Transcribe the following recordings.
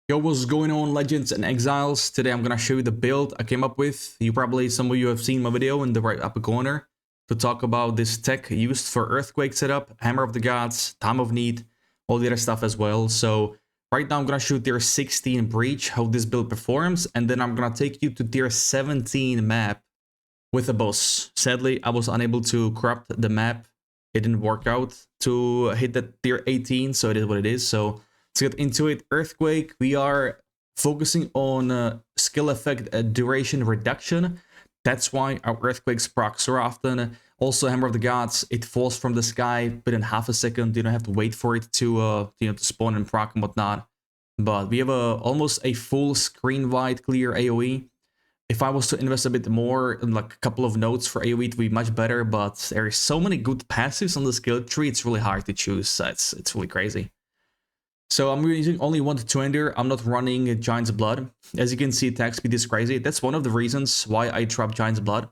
Yo, what's going on, Legends and Exiles? Today I'm gonna show you the build I came up with. Some of you have seen my video in the right upper corner to talk about this tech used for Earthquake setup, Hammer of the Gods, Time of Need, all the other stuff as well. So right now I'm gonna show tier 16 Breach, how this build performs, and then I'm gonna take you to tier 17 map with a boss. Sadly, I was unable to corrupt the map. It didn't work out to hit that tier 18, so it is what it is. So let's get into it. Earthquake, we are focusing on skill effect duration reduction. That's why our Earthquakes proc so often. Also, Hammer of the Gods, it falls from the sky within half a second. You don't have to wait for it to to spawn and proc and whatnot. But we have almost a full screen-wide clear AoE. If I was to invest a bit more in like a couple of nodes for AoE, it would be much better. But there are so many good passives on the skill tree, it's really hard to choose. It's really crazy. So I'm using only 1 to 2 ender. I'm not running Giant's Blood. As you can see, attack speed is crazy. That's one of the reasons why I drop Giant's Blood.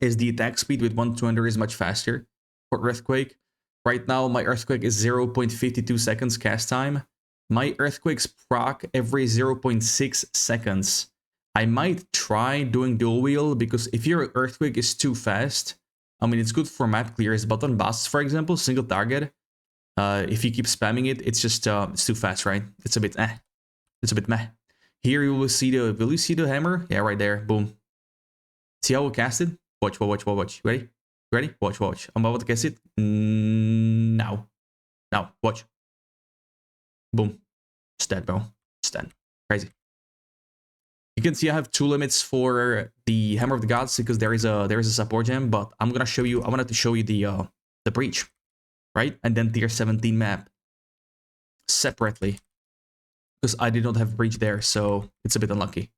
Is the attack speed with 1 to 2 ender is much faster for Earthquake. Right now, my Earthquake is 0.52 seconds cast time. My Earthquakes proc every 0.6 seconds. I might try doing dual wheel, because if your Earthquake is too fast, I mean, it's good for map clears, but on bosses, for example, single target, if you keep spamming it, it's just it's too fast, right? It's a bit It's a bit meh. Here you will see the, will you see the hammer? Yeah, right there. Boom. See how we cast it? Watch. Ready? Ready? Watch. I'm about to cast it. Now. Watch. Boom. It's dead, bro. It's dead. Crazy. You can see I have 2 limits for the Hammer of the Gods because there is a support gem, but I wanted to show you the breach, right? And then tier 17 map separately, because I did not have breach there, so it's a bit unlucky.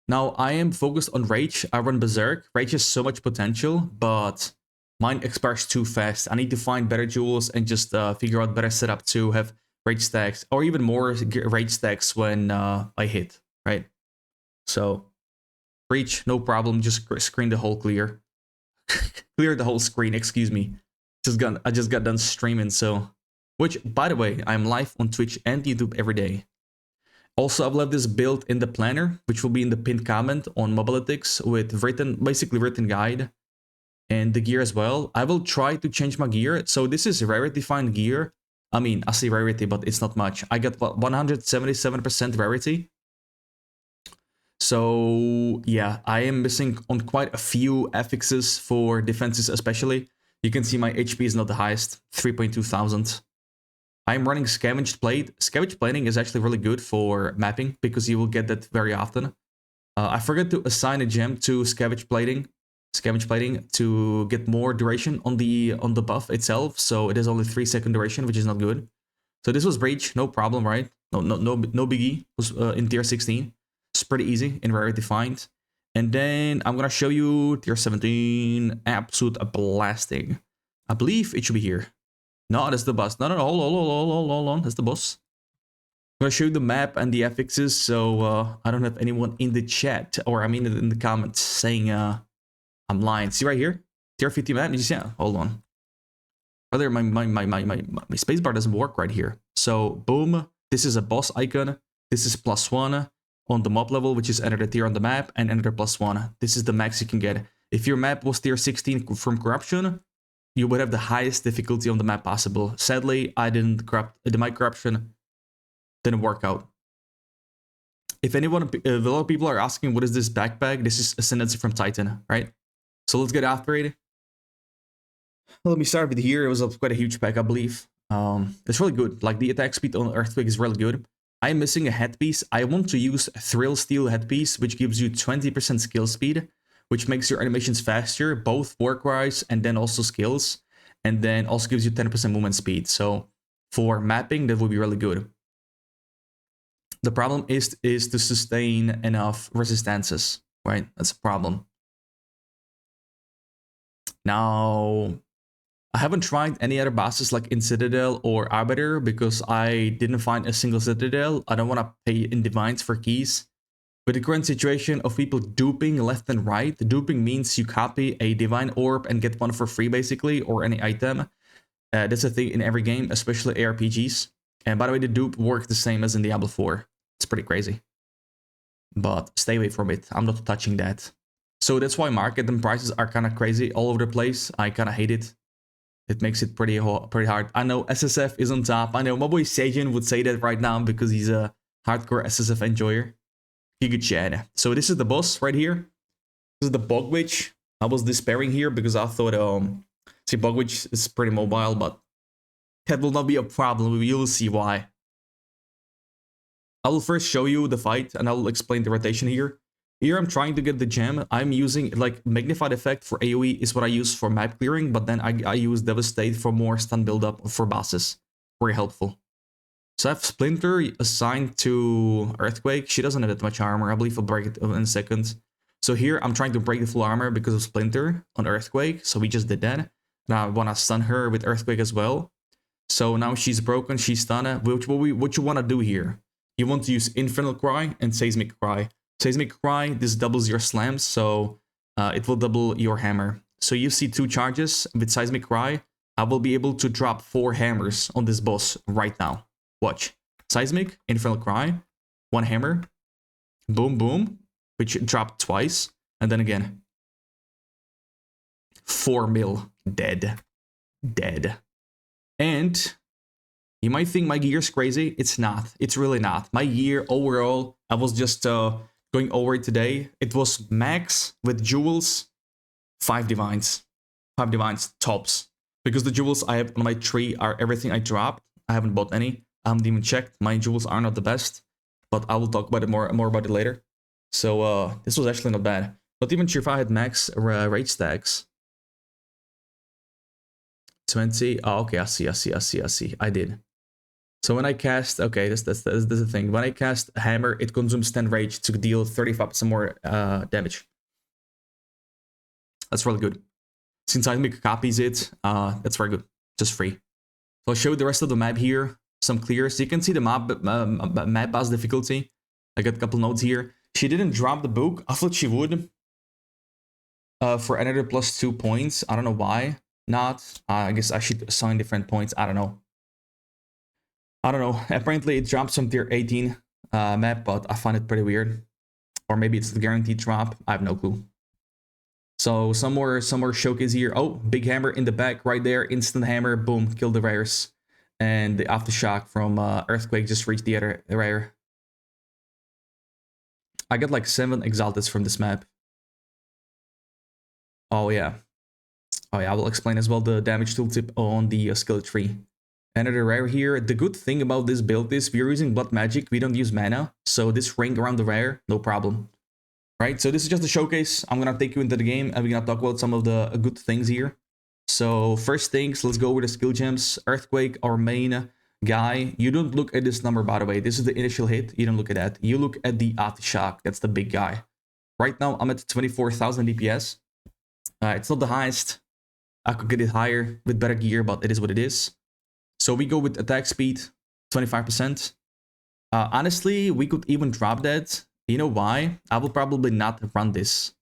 Now I am focused on Rage. I run Berserk. Rage has so much potential, but mine expires too fast. I need to find better jewels and just figure out better setup to have Rage stacks, or even more Rage stacks when I hit, right? So, Breach, no problem. Just screen the whole clear. Clear the whole screen, excuse me. I just got done streaming, so... Which, by the way, I'm live on Twitch and YouTube every day. Also, I've left this build in the planner, which will be in the pinned comment on Mobilytics with basically written guide. And the gear as well. I will try to change my gear. So this is rarity-defined gear. I mean, I say rarity, but it's not much. I got 177% rarity. So yeah, I am missing on quite a few affixes for defenses especially. You can see my HP is not the highest, 3.2 thousand. I'm running Scavenged Plate. Scavenged Plating is actually really good for mapping because you will get that very often. I forgot to assign a gem to Scavenged Plating to get more duration on the buff itself. So it is only 3-second duration, which is not good. So this was Breach, no problem, right? No biggie. Was in tier 16. It's pretty easy and rarity defined. And then I'm gonna show you tier 17 absolute blasting. I believe it should be here. No, that's the boss. No, hold on. That's the boss. I'm gonna show you the map and the affixes, so I don't have anyone in the chat, or I mean in the comments, saying I'm lying. See right here? Tier 50 map. Did you see? Hold on. Rather, my spacebar doesn't work right here. So boom, this is a boss icon. This is +1 on the mob level, which is another tier on the map, and another +1. This is the max you can get. If your map was tier 16 from corruption, you would have the highest difficulty on the map possible. Sadly, I didn't corrupt. My corruption didn't work out. If anyone, a lot of people are asking, what is this backpack? This is Ascendancy from Titan, right? So let's get after it. Let me start with here. It was quite a huge pack, I believe. It's really good. Like the attack speed on Earthquake is really good. I'm missing a headpiece. I want to use a Thrill Steel headpiece, which gives you 20% skill speed, which makes your animations faster, both work-wise and then also skills, and then also gives you 10% movement speed. So for mapping, that would be really good. The problem is to sustain enough resistances, right? That's a problem. Now, I haven't tried any other bosses like in Citadel or Arbiter because I didn't find a single Citadel. I don't want to pay in Divines for keys. With the current situation of people duping left and right, duping means you copy a Divine Orb and get one for free basically, or any item. That's a thing in every game, especially ARPGs. And by the way, the dupe works the same as in Diablo 4. It's pretty crazy. But stay away from it. I'm not touching that. So that's why market and prices are kind of crazy all over the place. I kind of hate it. It makes it pretty hard. I know SSF is on top. I know my boy Sajin would say that right now because he's a hardcore SSF enjoyer. Giga Chad. So this is the boss right here. This is the Bog Witch. I was despairing here because I thought, see, Bog Witch is pretty mobile, but that will not be a problem. You'll see why. I will first show you the fight and I will explain the rotation here. Here I'm trying to get the gem. I'm using like Magnified Effect for AoE is what I use for map clearing, but then I use Devastate for more stun build-up for bosses. Very helpful. So I have Splinter assigned to Earthquake. She doesn't have that much armor. I believe I'll break it in a second. So here I'm trying to break the full armor because of Splinter on Earthquake. So we just did that. Now I want to stun her with Earthquake as well. So now she's broken, she's stunned. What you want to do here? You want to use Infernal Cry and Seismic Cry. Seismic Cry, this doubles your slams, so it will double your hammer. So you see 2 charges with Seismic Cry. I will be able to drop 4 hammers on this boss right now. Watch. Seismic, Infernal Cry, 1 hammer, boom, boom, which dropped twice, and then again. 4 mil, dead. Dead. And you might think my gear's crazy. It's not. It's really not. My gear overall, I was just going over it today. It was max with jewels, 5 divines. 5 divines tops. Because the jewels I have on my tree are everything I dropped. I haven't bought any. I haven't even checked. My jewels are not the best. But I will talk about it more about it later. So this was actually not bad. Not even sure if I had max rage stacks. 20. Oh, okay, I see. I did. So when I cast, okay, that's the thing. When I cast Hammer, it consumes 10 rage to deal 35% more damage. That's really good. Since I make copies it, that's very good. Just free. So I'll show you the rest of the map here. Some clears. You can see the map boss difficulty. I got a couple notes here. She didn't drop the book. I thought she would. For another +2 points. I don't know why not. I guess I should assign different points. I don't know. Apparently it drops from tier 18 map, but I find it pretty weird. Or maybe it's the guaranteed drop. I have no clue. So some more showcase here. Oh, big hammer in the back right there. Instant hammer. Boom. Kill the rares. And the aftershock from Earthquake just reached the other rare. I got like 7 exalted from this map. Oh yeah. I will explain as well the damage tooltip on the skill tree. Another rare here. The good thing about this build is we're using blood magic. We don't use mana. So this ring around the rare, no problem. Right, so this is just a showcase. I'm gonna take you into the game and we're gonna talk about some of the good things here. So first things, let's go with the skill gems. Earthquake, our main guy. You don't look at this number, by the way. This is the initial hit. You don't look at that. You look at the aftershock. That's the big guy. Right now, I'm at 24,000 DPS. It's not the highest. I could get it higher with better gear, but it is what it is. So we go with attack speed, 25%. Honestly, we could even drop that. You know why? I will probably not run this.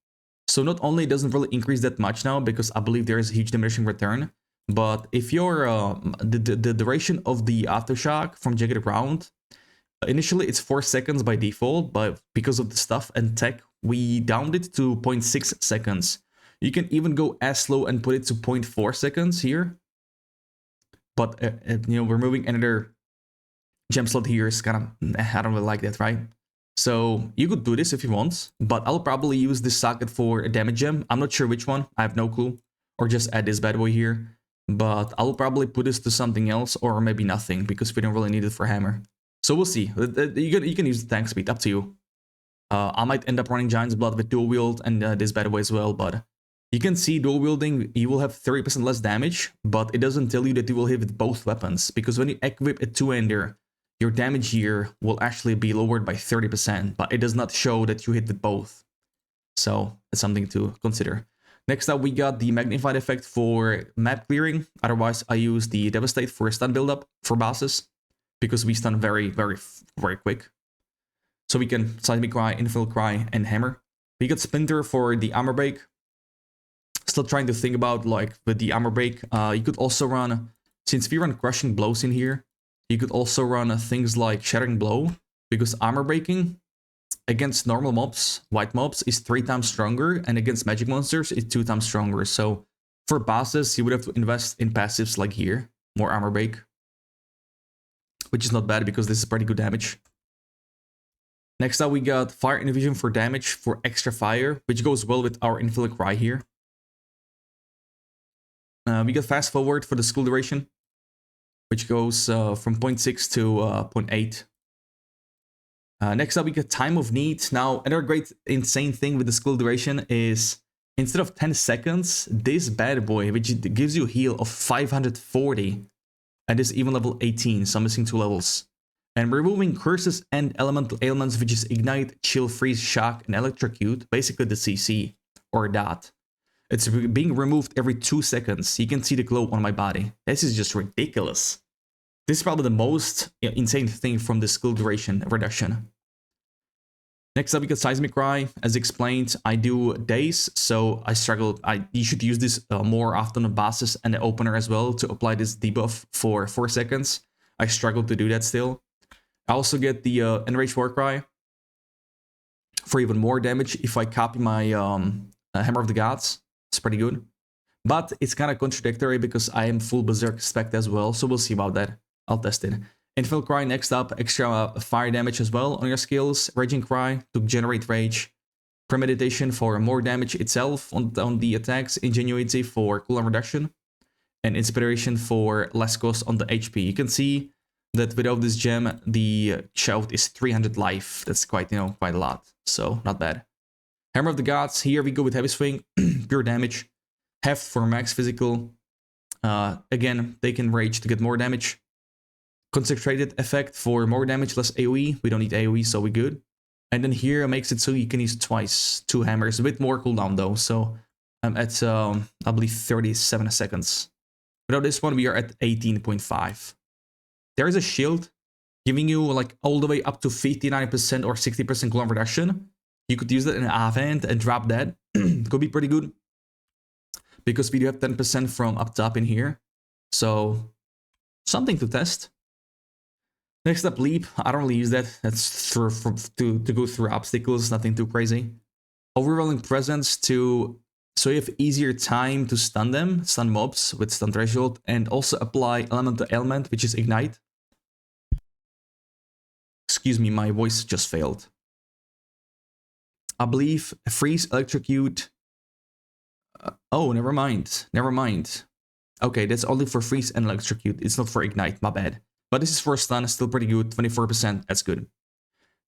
So not only doesn't really increase that much now, because I believe there is a huge diminishing return, but if you're the duration of the aftershock from Jagged Ground, initially it's 4 seconds by default, but because of the stuff and tech, we downed it to 0.6 seconds. You can even go as slow and put it to 0.4 seconds here. But you know, removing another gem slot here is kind of, I don't really like that, right? So you could do this if you want, but I'll probably use this socket for a damage gem. I'm not sure which one, I have no clue. Or just add this bad boy here. But I'll probably put this to something else or maybe nothing because we don't really need it for hammer. So we'll see. You can use the tank speed, up to you. I might end up running Giant's Blood with dual wield and this bad boy as well, but you can see dual wielding, you will have 30% less damage, but it doesn't tell you that you will hit with both weapons, because when you equip a two-hander, your damage here will actually be lowered by 30%, but it does not show that you hit with both. So it's something to consider. Next up, we got the magnified effect for map clearing. Otherwise, I use the devastate for stun buildup for bosses, because we stun very quick. So we can seismic cry, infernal cry, and hammer. We got splinter for the armor break. Still trying to think about, like, with the armor break, you could also run, since we run crushing blows in here, You could also run things like Shattering Blow, because armor breaking against normal mobs, white mobs, is 3 times stronger, and against magic monsters, it's 2 times stronger. So for bosses, you would have to invest in passives like here, more armor break, which is not bad because this is pretty good damage. Next up, we got Fire Infusion for damage for extra fire, which goes well with our Infinite Cry here. We got Fast Forward for the skill duration, which goes from 0.6 to 0.8. Next up, we got Time of Need. Now, another great insane thing with the skill duration is instead of 10 seconds, this bad boy, which gives you a heal of 540, and this even level 18, so I'm missing 2 levels. And removing curses and elemental ailments, which is Ignite, Chill, Freeze, Shock, and Electrocute, basically the CC, or DOT. It's being removed every 2 seconds. You can see the glow on my body. This is just ridiculous. This is probably the most insane thing from the skill duration reduction. Next up, we got Seismic Cry. As explained, I do days, so I struggle. You should use this more often on bosses and the opener as well to apply this debuff for 4 seconds. I struggle to do that still. I also get the Enraged Warcry for even more damage if I copy my Hammer of the Gods. It's pretty good. But it's kind of contradictory because I am full Berserk spec as well, so we'll see about that. I'll test it. Infinite Cry next up, extra fire damage as well on your skills. Raging Cry to generate rage. Premeditation for more damage itself on the attacks. Ingenuity for cooldown reduction. And Inspiration for less cost on the HP. You can see that without this gem, the shout is 300 life. That's quite, quite a lot. So, not bad. Hammer of the Gods, here we go with Heavy Swing. Pure damage. Heft for max physical. Again, they can rage to get more damage. Concentrated effect for more damage, less AoE. We don't need AoE, so we're good. And then here makes it so you can use twice 2 hammers. A bit more cooldown though, so I'm at, I believe, 37 seconds. Without this one, we are at 18.5. There is a shield giving you like all the way up to 59% or 60% cooldown reduction. You could use that in Avant and drop that. Could be pretty good. Because we do have 10% from up top in here. So, something to test. Next up, Leap. I don't really use that. That's to go through obstacles, nothing too crazy. Overwhelming Presence so you have easier time to stun them, stun mobs with stun threshold, and also apply Elemental Ailment, which is Ignite. Excuse me, my voice just failed. I believe Freeze, Electrocute. Oh, never mind. Never mind. Okay, that's only for Freeze and Electrocute. It's not for Ignite, my bad. But this is for stun, still pretty good. 24%, that's good.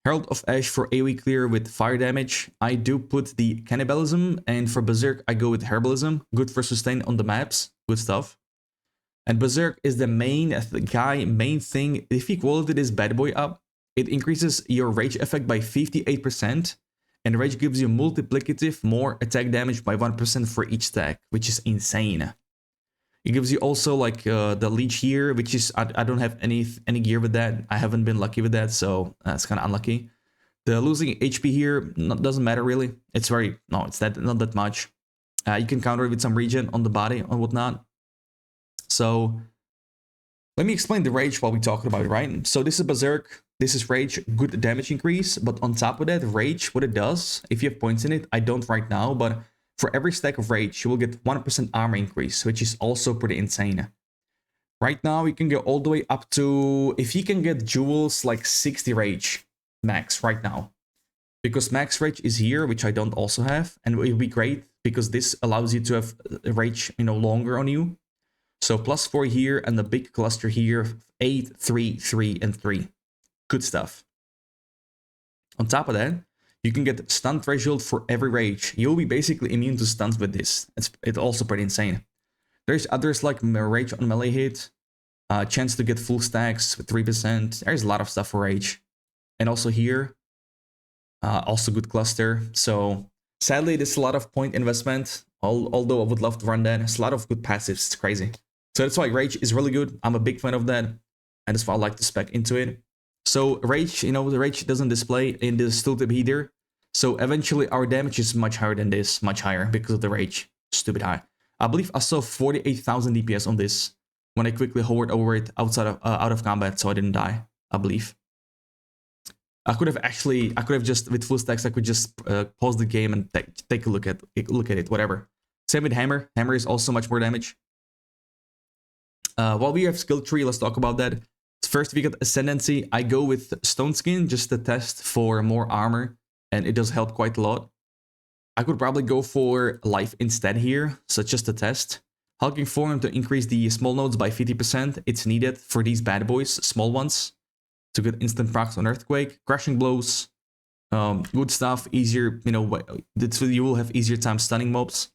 Herald of Ash for AoE clear with fire damage. I do put the Cannibalism, and for Berserk, I go with Herbalism. Good for sustain on the maps. Good stuff. And Berserk is the main thing. If you quality this bad boy up, it increases your rage effect by 58%. And rage gives you multiplicative more attack damage by 1% for each stack, which is insane. It gives you also like the leech here, which is I don't have any gear with that. I haven't been lucky with that, so that's kind of unlucky. The losing HP here doesn't matter really. It's not that much. You can counter it with some regen on the body and whatnot. So let me explain the rage while we talking about it, right? So this is Berserk. This is rage, good damage increase, but on top of that, rage, what it does, if you have points in it, I don't right now, but for every stack of rage, you will get 1% armor increase, which is also pretty insane. Right now, you can go all the way up to, if you can get jewels, like 60 rage max right now. Because max rage is here, which I don't also have, and it would be great because this allows you to have rage, longer on you. So +4 here and the big cluster here, 8, 3, 3, and 3. Good stuff. On top of that, you can get stun threshold for every rage. You'll be basically immune to stuns with this. It's also pretty insane. There's others like rage on melee hit, chance to get full stacks with 3%. There's a lot of stuff for rage. And also here, also good cluster. So sadly, there's a lot of point investment, although I would love to run that. There's a lot of good passives, it's crazy. So that's why rage is really good. I'm a big fan of that. And that's why I like to spec into it. So rage, the rage doesn't display in the tooltip either. So eventually our damage is much higher than this, much higher because of the rage. Stupid high. I believe I saw 48,000 DPS on this. when I quickly hovered over it outside of out of combat, so I didn't die, I believe. I could have just, with full stacks, I could just pause the game and take a look at it, whatever. Same with Hammer. Hammer is also much more damage. While we have skill tree, let's talk about that. First, we got Ascendancy. I go with Stone Skin just to test for more armor, and it does help quite a lot. I could probably go for Life instead here, so just a test. Hulking Form to increase the small nodes by 50%. It's needed for these bad boys, small ones, to get instant procs on Earthquake. Crushing Blows, good stuff, easier, you know, you will have easier time stunning mobs.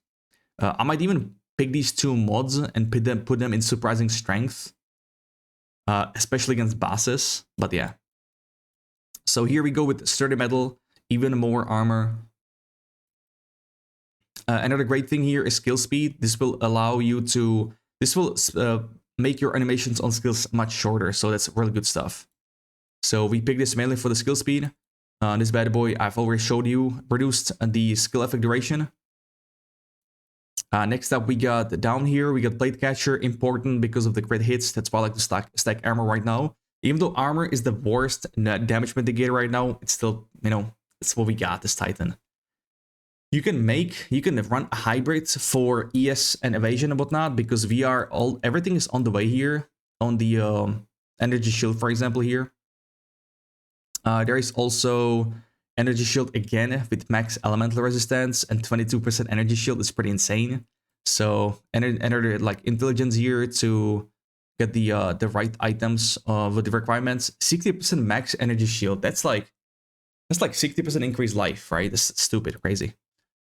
I might even pick these two mods and put them in surprising strength, especially against bosses, but yeah. So here we go with Sturdy Metal, even more armor. Another great thing here is skill speed. This will allow you to, make your animations on skills much shorter, so that's really good stuff. So we picked this mainly for the skill speed. This bad boy, I've already showed you, reduced the skill effect duration. Next up, we got down here, we got Blade Catcher, important because of the crit hits. That's why I like to stack armor right now. Even though armor is the worst damage mitigator right now, it's still, you know, it's what we got, this Titan. You can run hybrids for ES and evasion and whatnot, because everything is on the way here, on the energy shield, for example, here. There is also energy shield again with max elemental resistance, and 22% energy shield is pretty insane. So enter like intelligence here to get the right items with the requirements. 60% max energy shield. That's like 60% increased life, right? This is stupid, crazy.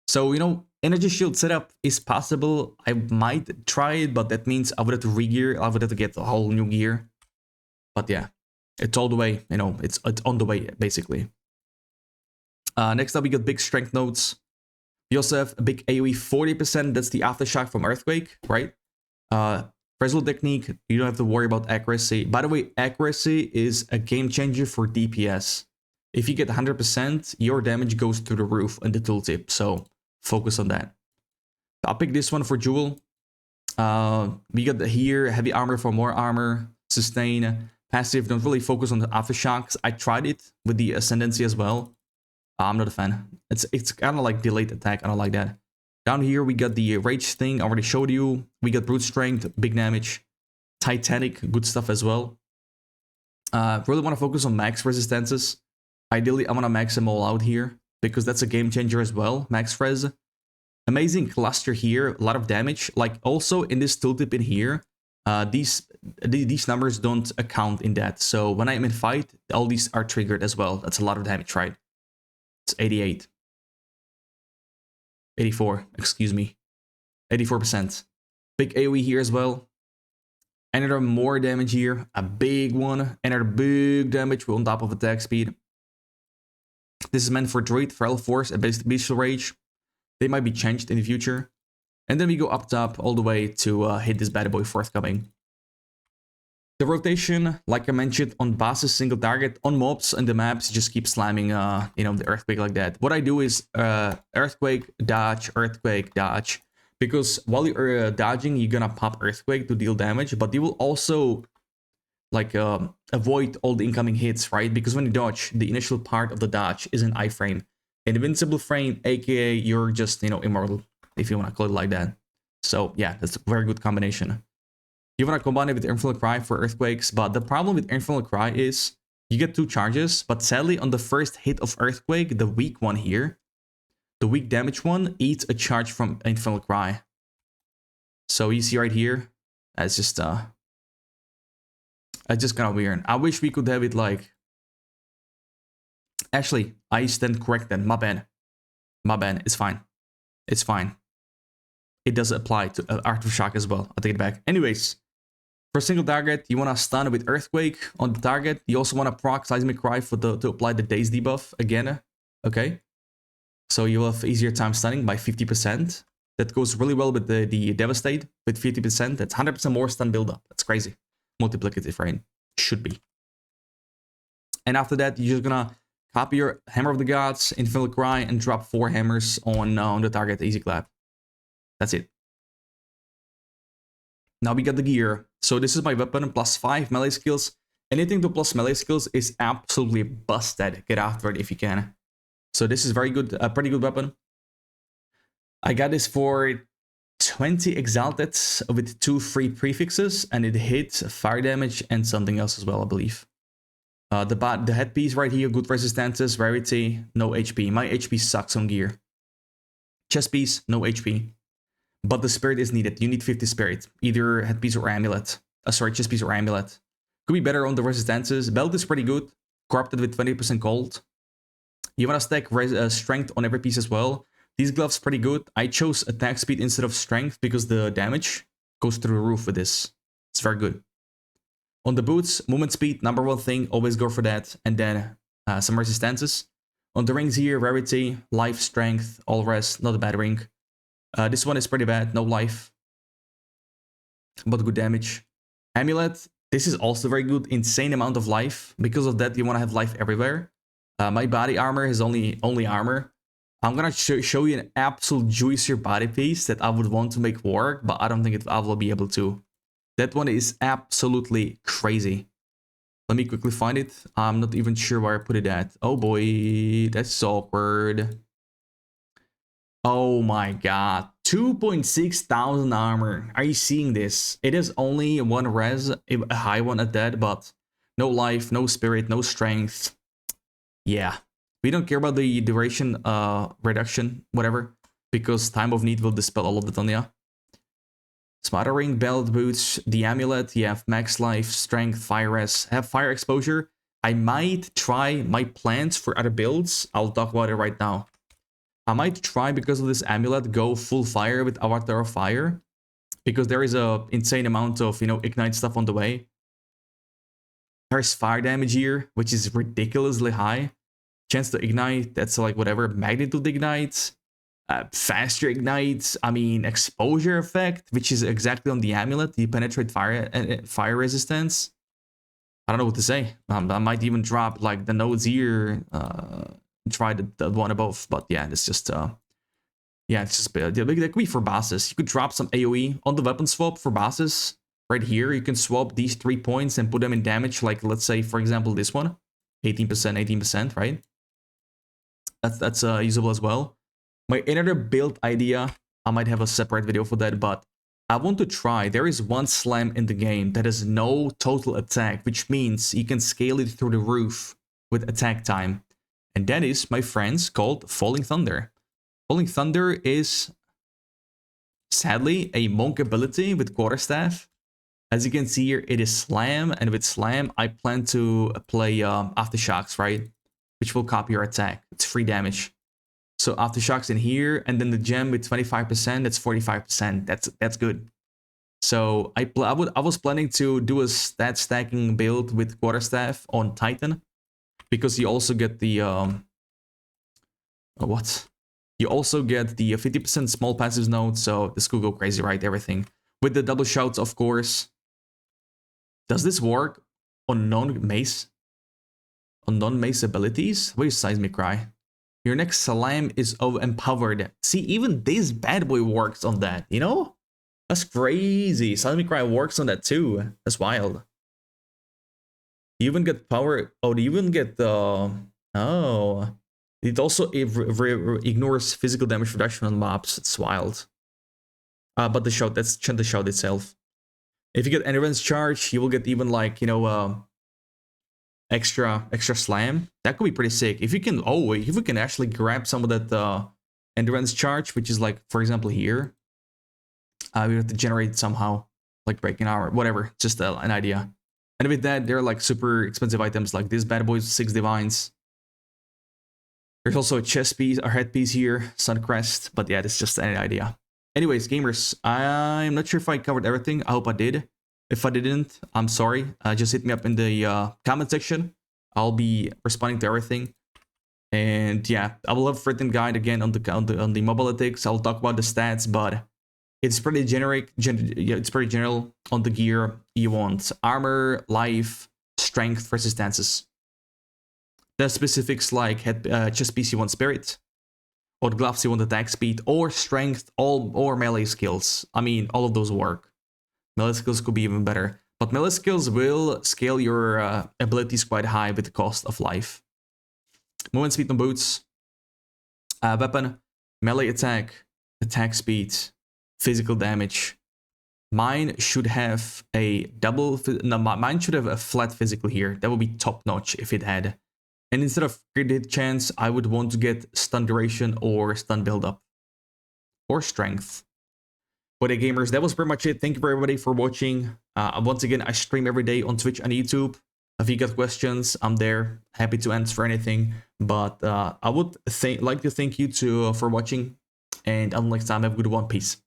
So, you know, energy shield setup is possible. I might try it, but that means I would have to re-gear. I would have to get a whole new gear. But yeah, it's all the way, you know, it's on the way, basically. Next up, we got big strength nodes. We also have a big AoE 40%. That's the aftershock from Earthquake, right? Resolute technique, you don't have to worry about accuracy. By the way, accuracy is a game changer for DPS. If you get 100%, your damage goes through the roof in the tooltip. So focus on that. I'll pick this one for Jewel. We got here heavy armor for more armor, sustain, passive. Don't really focus on the aftershocks. I tried it with the Ascendancy as well. I'm not a fan. It's kind of like delayed attack. I don't like that. Down here we got the rage thing. I already showed you. We got brute strength, big damage, Titanic, good stuff as well. Really want to focus on max resistances. Ideally, I want to max them all out here because that's a game changer as well. Max res, amazing cluster here, a lot of damage. Like also in this tooltip in here, these numbers don't account in that. So when I'm in fight, all these are triggered as well. That's a lot of damage, right? It's 88. 84, excuse me. 84%. Big AoE here as well. Another more damage here. A big one. Another big damage on top of attack speed. This is meant for Druid, Feral Force, and Bestial Rage. They might be changed in the future. And then we go up top all the way to hit this bad boy forthcoming. The rotation, like I mentioned, on bosses, single target, on mobs and the maps, you just keep slamming, you know, the Earthquake like that. What I do is Earthquake, dodge, because while you're dodging, you're gonna pop Earthquake to deal damage, but you will also like avoid all the incoming hits, right? Because when you dodge, the initial part of the dodge is an iframe, an invincible frame, aka you're just, you know, immortal, if you want to call it like that. So yeah, that's a very good combination. You want to combine it with Infernal Cry for Earthquakes, but the problem with Infernal Cry is you get 2 charges, but sadly on the first hit of Earthquake, the weak one here, the weak damage one, eats a charge from Infernal Cry. So you see right here, that's just kind of weird. I wish we could have it like... Actually, I stand corrected. My bad. It's fine. It's fine. It does apply to Art of Shock as well. I'll take it back. Anyways, for a single target, you want to stun with Earthquake on the target. You also want to proc Seismic Cry to apply the Daze debuff again. Okay. So you will have easier time stunning by 50%. That goes really well with the Devastate with 50%. That's 100% more stun buildup. That's crazy. Multiplicative, right? Should be. And after that, you're just gonna copy your Hammer of the Gods, Infernal Cry, and drop 4 hammers on the target. Easy clap. That's it. Now we got the gear. So this is my weapon, +5 melee skills. Anything to plus melee skills is absolutely busted. Get after it if you can. So this is very good, a pretty good weapon. I got this for 20 exalted with 2 free prefixes, and it hits fire damage and something else as well, I believe. The headpiece right here, good resistances, rarity, no HP. My HP sucks on gear. Chest piece, no HP. But the spirit is needed. You need 50 spirit. Either headpiece or amulet. Sorry, chest piece or amulet. Could be better on the resistances. Belt is pretty good. Corrupted with 20% cold. You want to stack strength on every piece as well. These gloves pretty good. I chose attack speed instead of strength because the damage goes through the roof with this. It's very good. On the boots, movement speed, #1 thing. Always go for that. And then some resistances. On the rings here, rarity, life, strength, all rest. Not a bad ring. This one is pretty bad. No life. But good damage. Amulet. This is also very good. Insane amount of life. Because of that, you want to have life everywhere. My body armor is only armor. I'm gonna show you an absolute juicier body piece that I would want to make work, but I don't think I will be able to. That one is absolutely crazy. Let me quickly find it. I'm not even sure where I put it at. Oh boy, that's awkward. Oh my god, 2,600 armor. Are you seeing this? It is only 1 res, a high one at that, but no life, no spirit, no strength. Yeah. We don't care about the duration reduction, whatever, because time of need will dispel all of it on ya. Smothering, belt, boots, the amulet, you have max life, strength, fire res, have fire exposure. I might try my plans for other builds. I'll talk about it right now. I might try, because of this amulet, go full fire with Avatar of Fire, because there is a insane amount of, you know, ignite stuff on the way. There's fire damage here, which is ridiculously high. Chance to ignite, that's like whatever. Magnitude ignite, faster ignite. I mean, exposure effect, which is exactly on the amulet. You penetrate fire resistance. I don't know what to say. I might even drop like the nodes here. Try the one above, but yeah, it's just yeah, it's just that could be for bosses. You could drop some AOE on the weapon swap for bosses. Right here, you can swap these 3 points and put them in damage. Like, let's say, for example, this one, 18%, 18%, right? That's usable as well. My another build idea, I might have a separate video for that, but I want to try. There is one slam in the game that has no total attack, which means you can scale it through the roof with attack time. And that is, my friends, called Falling Thunder. Falling Thunder is, sadly, a monk ability with quarterstaff. As you can see here, it is slam, and with slam, I plan to play aftershocks, right? Which will copy your attack. It's free damage. So aftershocks in here, and then the gem with 25%, that's 45%. That's good. So I was planning to do a stat stacking build with quarterstaff on Titan, because you also get the what? You also get the 50% small passives node, so this could go crazy, right? Everything with the double shouts, of course. Does this work on non-mace? On non-mace abilities? Where's Seismic Cry? Your next slam is empowered. See, even this bad boy works on that, you know? That's crazy. Seismic Cry works on that too. That's wild. You even get power. Oh, you even get the... Oh. It also ignores physical damage reduction on mobs. It's wild. But the shout, that's the shout itself. If you get endurance charge, you will get even like, you know, extra slam. That could be pretty sick. If you can, if we can actually grab some of that endurance charge, which is like, for example, here, we have to generate somehow, like breaking armor, whatever. Just an idea. And with that, there are like super expensive items like this bad boy, 6 divines. There's also a chest piece, a headpiece here, Suncrest. But yeah, it's just an idea. Anyways, gamers, I'm not sure if I covered everything. I hope I did. If I didn't, I'm sorry. Just hit me up in the comment section. I'll be responding to everything. And yeah, I will have a written guide again on the mobile ethics. I'll talk about the stats, but it's pretty generic. Yeah, it's pretty general on the gear. You want armor, life, strength, resistances. The specifics like chest piece, you want spirit. Or gloves, you want attack speed, or strength, or melee skills. I mean, all of those work. Melee skills could be even better. But melee skills will scale your abilities quite high with the cost of life. Movement speed on boots. Weapon, melee attack, attack speed, physical damage. Mine should have a mine should have a flat physical here. That would be top notch if it had. And instead of crit hit chance, I would want to get stun duration or stun buildup. Or strength. But hey gamers, that was pretty much it. Thank you everybody for watching. Once again, I stream every day on Twitch and YouTube. If you got questions, I'm there. Happy to answer anything. But I would like to thank you for watching. And until next time, have a good one. Peace.